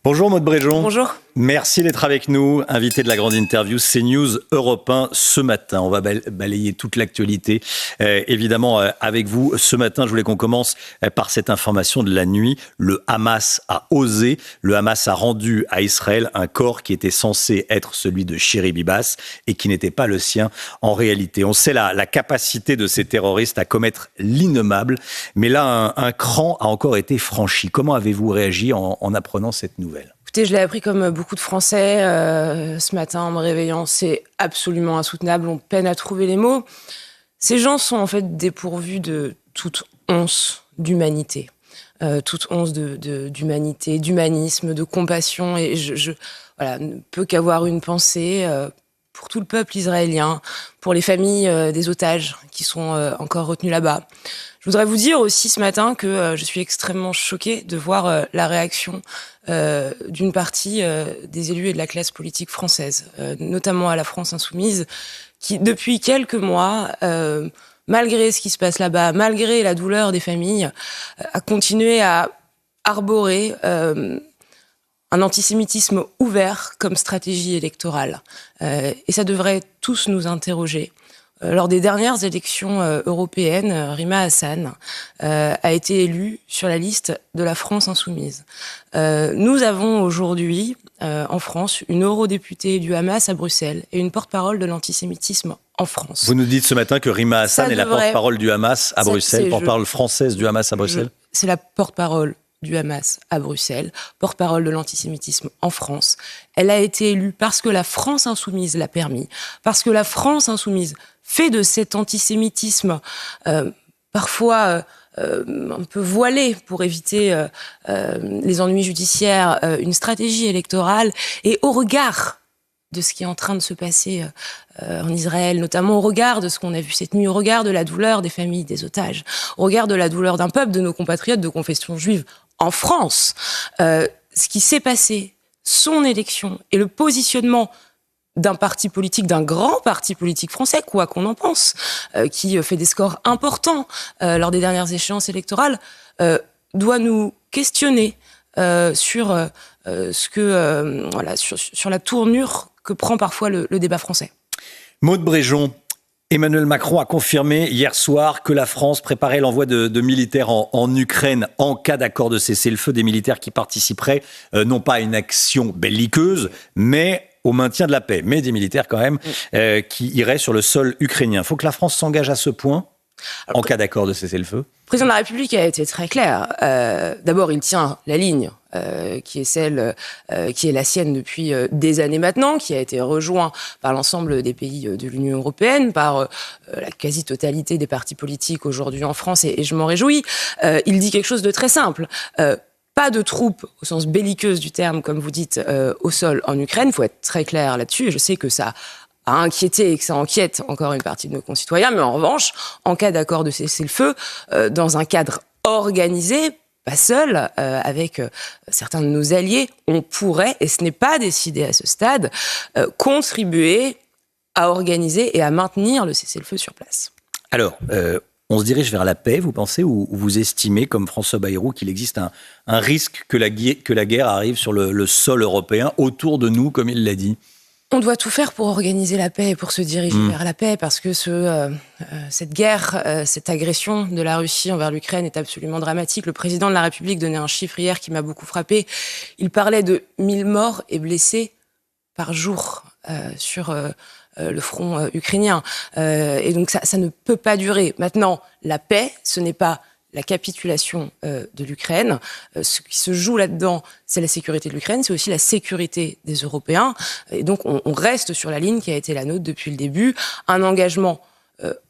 Bonjour Maud Bréjon. Bonjour. Merci d'être avec nous, invité de la grande interview CNews Europe 1 ce matin. On va balayer toute l'actualité, évidemment, avec vous. Ce matin, je voulais qu'on commence par cette information de la nuit. Le Hamas a osé. Le Hamas a rendu à Israël un corps qui était censé être celui de Shiri Bibas et qui n'était pas le sien en réalité. On sait la capacité de ces terroristes à commettre l'innommable, mais là, un cran a encore été franchi. Comment avez-vous réagi en apprenant cette nouvelle ? Écoutez, je l'ai appris comme beaucoup de Français ce matin en me réveillant. C'est absolument insoutenable. On peine à trouver les mots. Ces gens sont en fait dépourvus de toute once d'humanité. Toute once d'humanité, d'humanisme, de compassion. Et je ne peux qu'avoir une pensée pour tout le peuple israélien, pour les familles des otages qui sont encore retenus là-bas. Je voudrais vous dire aussi ce matin que je suis extrêmement choquée de voir la réaction d'une partie des élus et de la classe politique française, notamment à la France insoumise, qui depuis quelques mois, malgré ce qui se passe là-bas, malgré la douleur des familles, a continué à arborer un antisémitisme ouvert comme stratégie électorale. Et ça devrait tous nous interroger. Lors des dernières élections européennes, Rima Hassan a été élue sur la liste de la France insoumise. Nous avons aujourd'hui, en France, une eurodéputée du Hamas à Bruxelles et une porte-parole de l'antisémitisme en France. Vous nous dites ce matin que Rima Hassan est la porte-parole du Hamas à Bruxelles, porte-parole française du Hamas à Bruxelles. C'est la porte-parole du Hamas à Bruxelles, porte-parole de l'antisémitisme en France. Elle a été élue parce que la France insoumise l'a permis, parce que la France insoumise fait de cet antisémitisme parfois un peu voilé pour éviter les ennuis judiciaires, une stratégie électorale. Et au regard de ce qui est en train de se passer en Israël, notamment au regard de ce qu'on a vu cette nuit, au regard de la douleur des familles des otages, au regard de la douleur d'un peuple, de nos compatriotes de confession juive en France, ce qui s'est passé, son élection et le positionnement d'un parti politique, d'un grand parti politique français, quoi qu'on en pense, qui fait des scores importants lors des dernières échéances électorales, doit nous questionner sur sur la tournure que prend parfois le débat français. Maud Bréjon, Emmanuel Macron a confirmé hier soir que la France préparait l'envoi de militaires en Ukraine en cas d'accord de cessez-le-feu, des militaires qui participeraient non pas à une action belliqueuse, mais au maintien de la paix, mais des militaires quand même qui iraient sur le sol ukrainien. Il faut que la France s'engage à ce point en cas d'accord de cessez-le-feu. Le président de la République a été très clair. D'abord, il tient la ligne qui est celle qui est la sienne depuis des années maintenant, qui a été rejoint par l'ensemble des pays de l'Union européenne, par la quasi-totalité des partis politiques aujourd'hui en France, et je m'en réjouis. Il dit quelque chose de très simple. Pas de troupes, au sens belliqueuse du terme, comme vous dites, au sol en Ukraine. Il faut être très clair là-dessus, et je sais que ça a inquiété et que ça inquiète encore une partie de nos concitoyens. Mais en revanche, en cas d'accord de cessez-le-feu, dans un cadre organisé, pas seul, avec certains de nos alliés, on pourrait, et ce n'est pas décidé à ce stade, contribuer à organiser et à maintenir le cessez-le-feu sur place. Alors, on se dirige vers la paix, vous pensez, ou vous estimez, comme François Bayrou, qu'il existe un risque que la guerre arrive sur le sol européen, autour de nous, comme il l'a dit ? On doit tout faire pour organiser la paix et pour se diriger vers la paix, parce que cette guerre, cette agression de la Russie envers l'Ukraine est absolument dramatique. Le président de la République donnait un chiffre hier qui m'a beaucoup frappé. Il parlait de 1000 morts et blessés par jour sur le front ukrainien. Et donc ça ne peut pas durer. Maintenant, la paix, ce n'est pas la capitulation de l'Ukraine. Ce qui se joue là-dedans, c'est la sécurité de l'Ukraine, c'est aussi la sécurité des Européens. Et donc, on reste sur la ligne qui a été la nôtre depuis le début. Un engagement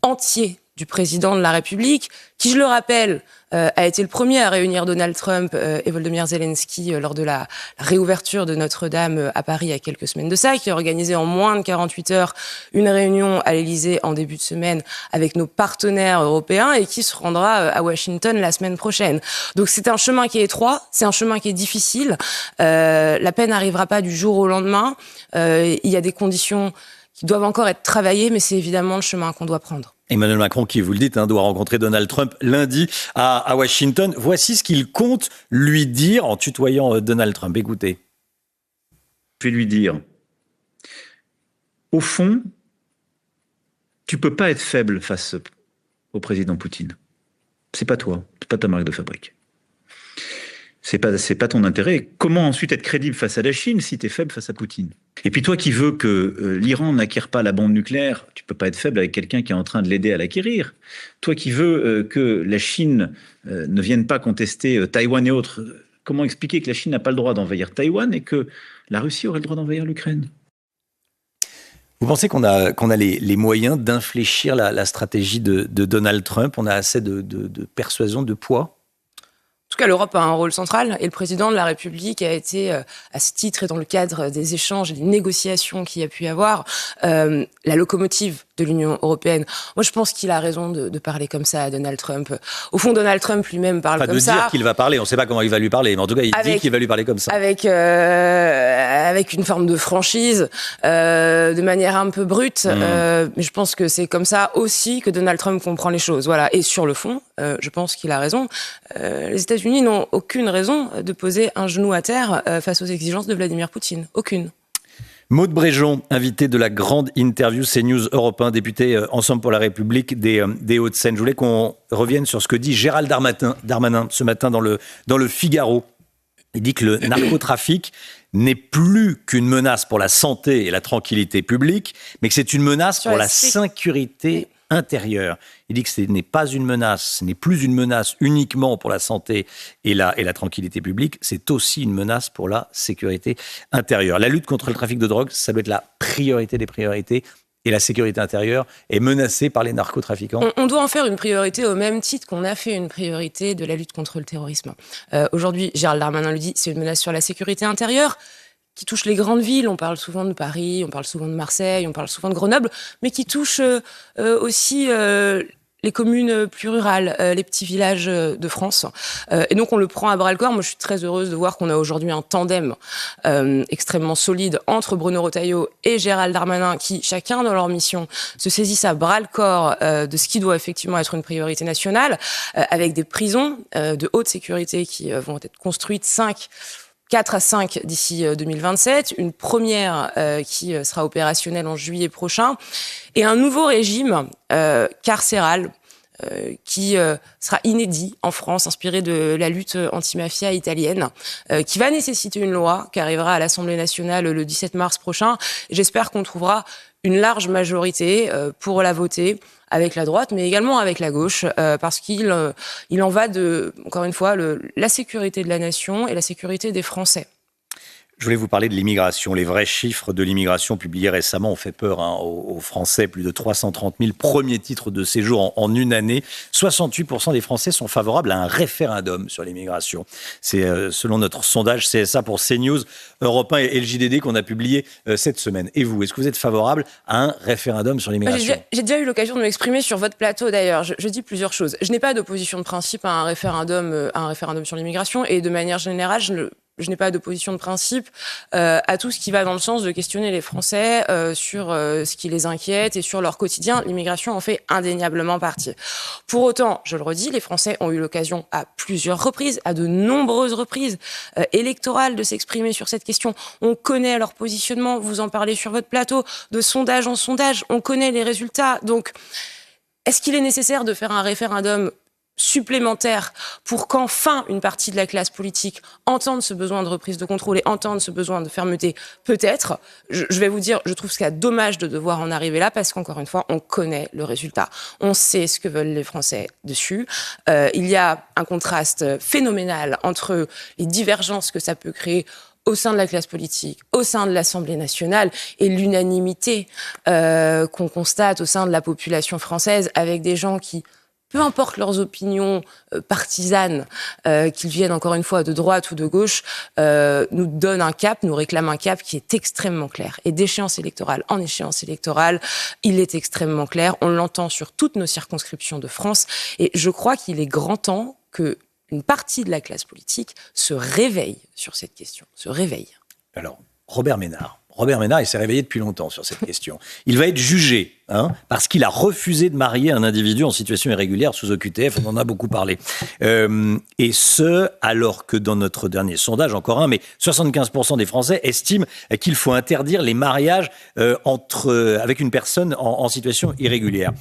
entier du président de la République, qui, je le rappelle, a été le premier à réunir Donald Trump et Volodymyr Zelensky lors de la réouverture de Notre-Dame à Paris il y a quelques semaines de ça, qui a organisé en moins de 48 heures une réunion à l'Élysée en début de semaine avec nos partenaires européens et qui se rendra à Washington la semaine prochaine. Donc c'est un chemin qui est étroit, c'est un chemin qui est difficile. La paix n'arrivera pas du jour au lendemain. Il y a des conditions qui doivent encore être travaillées, mais c'est évidemment le chemin qu'on doit prendre. Emmanuel Macron, qui, vous le dites, doit rencontrer Donald Trump lundi à Washington. Voici ce qu'il compte lui dire en tutoyant Donald Trump. Écoutez. Je vais lui dire, au fond, tu peux pas être faible face au président Poutine. C'est pas toi, c'est pas ta marque de fabrique. C'est pas ton intérêt. Comment ensuite être crédible face à la Chine si tu es faible face à Poutine? Et puis toi qui veux que l'Iran n'acquiert pas la bombe nucléaire, tu peux pas être faible avec quelqu'un qui est en train de l'aider à l'acquérir. Toi qui veux que la Chine ne vienne pas contester Taïwan et autres, comment expliquer que la Chine n'a pas le droit d'envahir Taïwan et que la Russie aurait le droit d'envahir l'Ukraine? Vous pensez qu'on a les moyens d'infléchir la stratégie de Donald Trump? On a assez de persuasion, de poids? En tout cas, l'Europe a un rôle central et le président de la République a été, à ce titre et dans le cadre des échanges et des négociations qu'il y a pu y avoir, la locomotive de l'Union européenne. Moi, je pense qu'il a raison de parler comme ça à Donald Trump. Au fond, Donald Trump lui-même parle comme ça. De dire qu'il va parler, on ne sait pas comment il va lui parler, mais en tout cas, il dit qu'il va lui parler comme ça. Avec une forme de franchise, de manière un peu brute. Mais je pense que c'est comme ça aussi que Donald Trump comprend les choses. Voilà. Et sur le fond, je pense qu'il a raison. Les États-Unis n'ont aucune raison de poser un genou à terre face aux exigences de Vladimir Poutine. Aucune. Maude Bréjon, invité de la grande interview CNews Europe 1, député Ensemble pour la République des Hauts-de-Seine. Je voulais qu'on revienne sur ce que dit Gérald Darmanin ce matin dans le Figaro. Il dit que le narcotrafic n'est plus qu'une menace pour la santé et la tranquillité publique, mais que c'est une menace pour la sécurité intérieure. Il dit que ce n'est pas une menace, ce n'est plus une menace uniquement pour la santé et la tranquillité publique, c'est aussi une menace pour la sécurité intérieure. La lutte contre le trafic de drogue, ça doit être la priorité des priorités. Et la sécurité intérieure est menacée par les narcotrafiquants. On doit en faire une priorité au même titre qu'on a fait une priorité de la lutte contre le terrorisme. Aujourd'hui, Gérald Darmanin le dit, c'est une menace sur la sécurité intérieure qui touche les grandes villes. On parle souvent de Paris, on parle souvent de Marseille, on parle souvent de Grenoble, mais qui touche aussi les communes plus rurales, les petits villages de France. Et donc, on le prend à bras-le-corps. Moi, je suis très heureuse de voir qu'on a aujourd'hui un tandem extrêmement solide entre Bruno Retailleau et Gérald Darmanin qui, chacun dans leur mission, se saisissent à bras-le-corps de ce qui doit effectivement être une priorité nationale, avec des prisons de haute sécurité qui vont être construites 4 à 5 d'ici 2027, une première qui sera opérationnelle en juillet prochain, et un nouveau régime carcéral qui sera inédit en France, inspiré de la lutte anti-mafia italienne, qui va nécessiter une loi qui arrivera à l'Assemblée nationale le 17 mars prochain. J'espère qu'on trouvera une large majorité pour la voter, avec la droite, mais également avec la gauche, parce qu'il en va de, encore une fois, la sécurité de la nation et la sécurité des Français. Je voulais vous parler de l'immigration. Les vrais chiffres de l'immigration publiés récemment ont fait peur aux Français. Plus de 330 000 premiers titres de séjour en une année. 68% des Français sont favorables à un référendum sur l'immigration. C'est selon notre sondage CSA pour CNews, Europe 1 et le JDD qu'on a publié cette semaine. Et vous, est-ce que vous êtes favorable à un référendum sur l'immigration ? J'ai déjà eu l'occasion de m'exprimer sur votre plateau d'ailleurs. Je dis plusieurs choses. Je n'ai pas d'opposition de principe à un référendum sur l'immigration et de manière générale, je n'ai pas d'opposition de principe à tout ce qui va dans le sens de questionner les Français sur ce qui les inquiète et sur leur quotidien. L'immigration en fait indéniablement partie. Pour autant, je le redis, les Français ont eu l'occasion à plusieurs reprises, à de nombreuses reprises électorales, de s'exprimer sur cette question. On connaît leur positionnement, vous en parlez sur votre plateau, de sondage en sondage, on connaît les résultats. Donc, est-ce qu'il est nécessaire de faire un référendum supplémentaire pour qu'enfin une partie de la classe politique entende ce besoin de reprise de contrôle et entende ce besoin de fermeté? Peut-être. Je vais vous dire, je trouve ça dommage de devoir en arriver là parce qu'encore une fois, on connaît le résultat. On sait ce que veulent les Français dessus. Il y a un contraste phénoménal entre les divergences que ça peut créer au sein de la classe politique, au sein de l'Assemblée nationale et l'unanimité qu'on constate au sein de la population française avec des gens qui, peu importe leurs opinions partisanes, qu'ils viennent encore une fois de droite ou de gauche, nous donnent un cap, nous réclament un cap qui est extrêmement clair. Et d'échéance électorale en échéance électorale, il est extrêmement clair. On l'entend sur toutes nos circonscriptions de France. Et je crois qu'il est grand temps qu'une partie de la classe politique se réveille sur cette question, se réveille. Alors, Robert Ménard, il s'est réveillé depuis longtemps sur cette question. Il va être jugé parce qu'il a refusé de marier un individu en situation irrégulière sous OQTF, on en a beaucoup parlé. Et ce, alors que dans notre dernier sondage, encore un, mais 75% des Français estiment qu'il faut interdire les mariages avec une personne en situation irrégulière.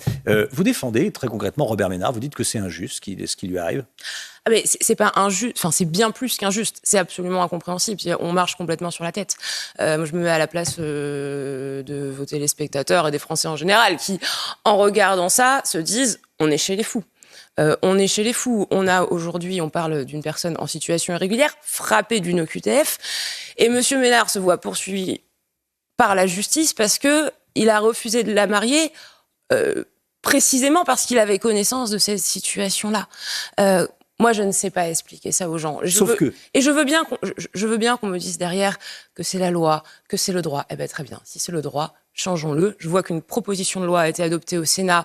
Vous défendez très concrètement Robert Ménard, vous dites que c'est injuste ce qui lui arrive. Ah mais c'est pas injuste, enfin c'est bien plus qu'injuste, c'est absolument incompréhensible. On marche complètement sur la tête. Moi je me mets à la place de vos téléspectateurs et des Français en général qui, en regardant ça, se disent on est chez les fous. On est chez les fous. On a aujourd'hui, on parle d'une personne en situation irrégulière, frappée d'une OQTF, et Monsieur Ménard se voit poursuivi par la justice parce que il a refusé de la marier. Précisément parce qu'il avait connaissance de cette situation-là. Moi, je ne sais pas expliquer ça aux gens. Et je veux bien qu'on me dise derrière que c'est la loi, que c'est le droit. Eh bien, très bien. Si c'est le droit, changeons-le. Je vois qu'une proposition de loi a été adoptée au Sénat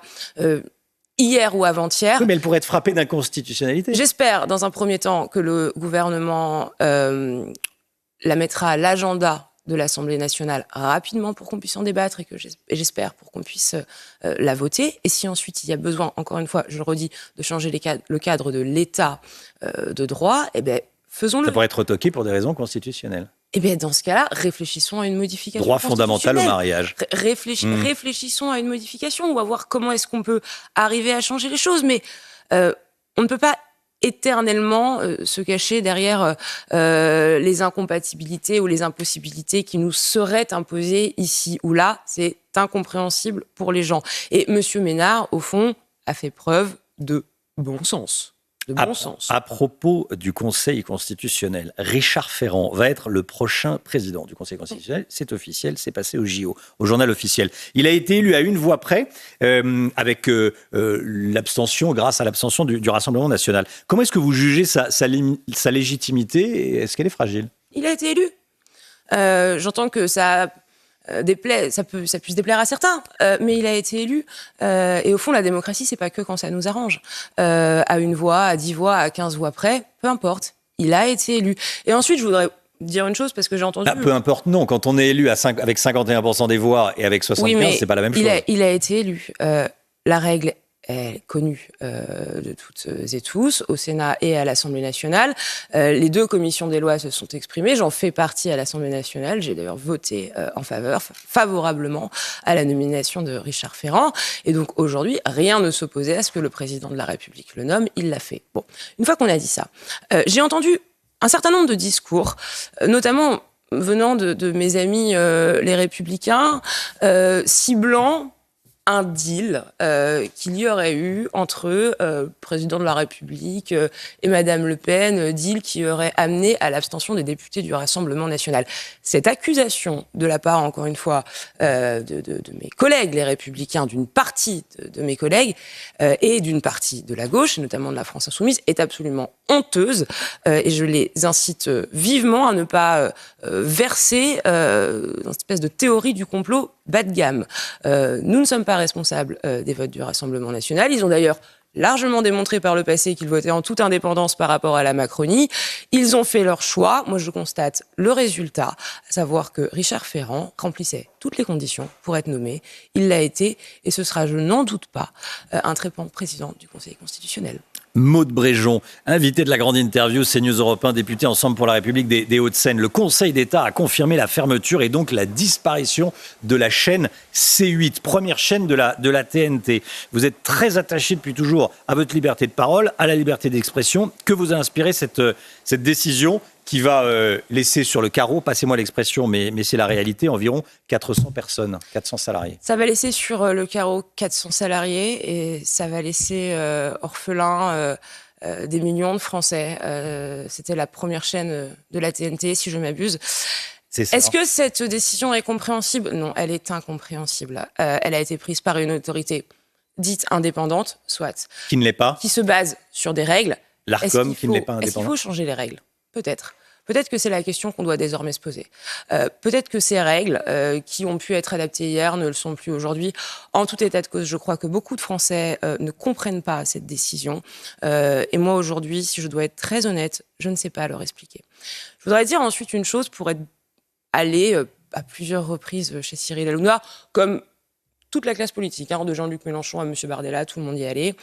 hier ou avant-hier. Oui, mais elle pourrait être frappée d'inconstitutionnalité. J'espère, dans un premier temps, que le gouvernement la mettra à l'agenda de l'Assemblée nationale rapidement pour qu'on puisse en débattre et j'espère pour qu'on puisse la voter. Et si ensuite il y a besoin, encore une fois, je le redis, de changer le cadre de l'état de droit, eh bien, faisons-le. Ça pourrait être retoqué pour des raisons constitutionnelles. Eh bien, dans ce cas-là, réfléchissons à une modification. Droit fondamental au mariage. Réfléchissons à une modification ou à voir comment est-ce qu'on peut arriver à changer les choses. Mais on ne peut pas éternellement se cacher derrière les incompatibilités ou les impossibilités qui nous seraient imposées ici ou là. C'est incompréhensible pour les gens. Et Monsieur Ménard, au fond, a fait preuve de bon sens. À propos du Conseil constitutionnel, Richard Ferrand va être le prochain président du Conseil constitutionnel. C'est officiel, c'est passé au JO, au journal officiel. Il a été élu à une voix près, avec l'abstention, grâce à l'abstention du Rassemblement national. Comment est-ce que vous jugez sa légitimité et est-ce qu'elle est fragile ? Il a été élu. J'entends que ça puisse déplaire à certains, mais il a été élu. Et au fond, la démocratie, c'est pas que quand ça nous arrange. À une voix, à 10 voix, à 15 voix près, peu importe. Il a été élu. Et ensuite, je voudrais dire une chose, parce que j'ai entendu... peu importe, non. Quand on est élu avec 51% des voix et avec 75%, oui, c'est pas la même chose. Il a été élu. La règle est connue de toutes et tous, au Sénat et à l'Assemblée nationale. Les deux commissions des lois se sont exprimées. J'en fais partie à l'Assemblée nationale. J'ai d'ailleurs voté favorablement à la nomination de Richard Ferrand. Et donc aujourd'hui, rien ne s'opposait à ce que le président de la République le nomme. Il l'a fait. Bon, une fois qu'on a dit ça, j'ai entendu un certain nombre de discours, notamment venant de mes amis les Républicains, ciblant un deal qu'il y aurait eu entre le président de la République et Madame Le Pen, deal qui aurait amené à l'abstention des députés du Rassemblement national. Cette accusation de la part, encore une fois, de mes collègues, les Républicains, d'une partie de mes collègues et d'une partie de la gauche, et notamment de la France insoumise, est absolument honteuse et je les incite vivement à ne pas verser dans cette espèce de théorie du complot bas de gamme. Nous ne sommes pas responsables des votes du Rassemblement national. Ils ont d'ailleurs largement démontré par le passé qu'ils votaient en toute indépendance par rapport à la Macronie. Ils ont fait leur choix. Moi, je constate le résultat, à savoir que Richard Ferrand remplissait toutes les conditions pour être nommé. Il l'a été et ce sera, je n'en doute pas, un très bon président du Conseil constitutionnel. Maude Bréjon, invité de la grande interview CNews Europe 1, député Ensemble pour la République des Hauts-de-Seine. Le Conseil d'État a confirmé la fermeture et donc la disparition de la chaîne C8, première chaîne de la TNT. Vous êtes très attaché depuis toujours à votre liberté de parole, à la liberté d'expression. Que vous a inspiré cette décision qui va laisser sur le carreau, passez-moi l'expression, mais c'est la réalité, environ 400 personnes, 400 salariés. Ça va laisser sur le carreau 400 salariés et ça va laisser orphelins des millions de Français. C'était la première chaîne de la TNT, si je m'abuse. Est-ce que cette décision est compréhensible ? Non, elle est incompréhensible. Elle a été prise par une autorité dite indépendante, soit. Qui ne l'est pas. Qui se base sur des règles. L'Arcom, qui ne l'est pas indépendant. Est-ce qu'il faut changer les règles ? Peut-être. Peut-être que c'est la question qu'on doit désormais se poser. Peut-être que ces règles qui ont pu être adaptées hier ne le sont plus aujourd'hui. En tout état de cause, je crois que beaucoup de Français ne comprennent pas cette décision. Et moi, aujourd'hui, si je dois être très honnête, je ne sais pas leur expliquer. Je voudrais dire ensuite une chose pour être allée à plusieurs reprises chez Cyril Hanouna, comme toute la classe politique, de Jean-Luc Mélenchon à M. Bardella, tout le monde y allait.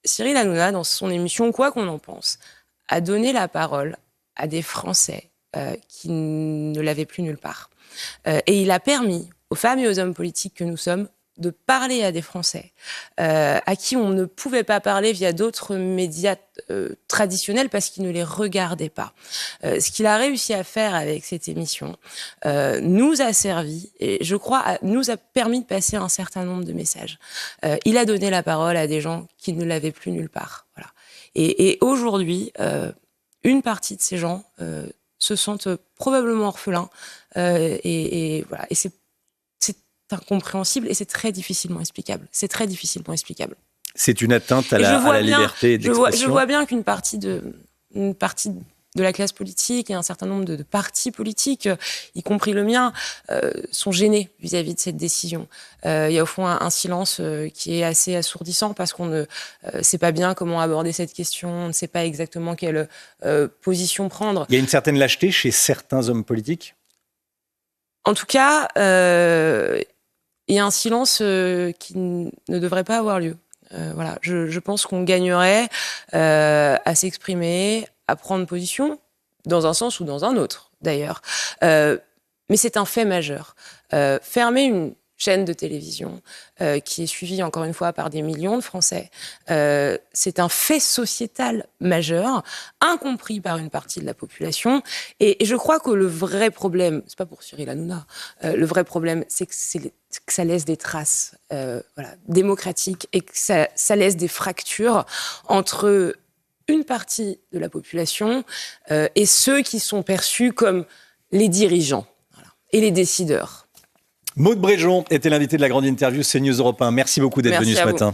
Cyril Hanouna, dans son émission Quoi qu'on en pense, a donné la parole à des Français qui ne l'avaient plus nulle part. Et il a permis aux femmes et aux hommes politiques que nous sommes de parler à des Français à qui on ne pouvait pas parler via d'autres médias traditionnels parce qu'ils ne les regardaient pas. Ce qu'il a réussi à faire avec cette émission nous a servi et je crois nous a permis de passer un certain nombre de messages. Il a donné la parole à des gens qui ne l'avaient plus nulle part. Voilà. Et aujourd'hui, une partie de ces gens se sentent probablement orphelins et voilà. Et c'est incompréhensible et c'est très difficilement explicable. C'est très difficilement explicable. C'est une atteinte à la liberté d'expression. Je vois bien qu'une partie de la classe politique et un certain nombre de partis politiques, y compris le mien, sont gênés vis-à-vis de cette décision. Il y a au fond un silence qui est assez assourdissant parce qu'on ne sait pas bien comment aborder cette question, on ne sait pas exactement quelle position prendre. Il y a une certaine lâcheté chez certains hommes politiques ? En tout cas, il y a un silence qui ne devrait pas avoir lieu. Voilà, je pense qu'on gagnerait à s'exprimer, à prendre position, dans un sens ou dans un autre, d'ailleurs. Mais c'est un fait majeur. Fermer une chaîne de télévision qui est suivie, encore une fois, par des millions de Français, c'est un fait sociétal majeur, incompris par une partie de la population. Et je crois que le vrai problème, c'est pas pour Cyril Hanouna, le vrai problème, c'est que ça laisse des traces démocratiques et que ça laisse des fractures entre une partie de la population et ceux qui sont perçus comme les dirigeants et les décideurs. Maude Bréjon était l'invité de la grande interview CNews Europe 1. Merci beaucoup d'être venu ce matin.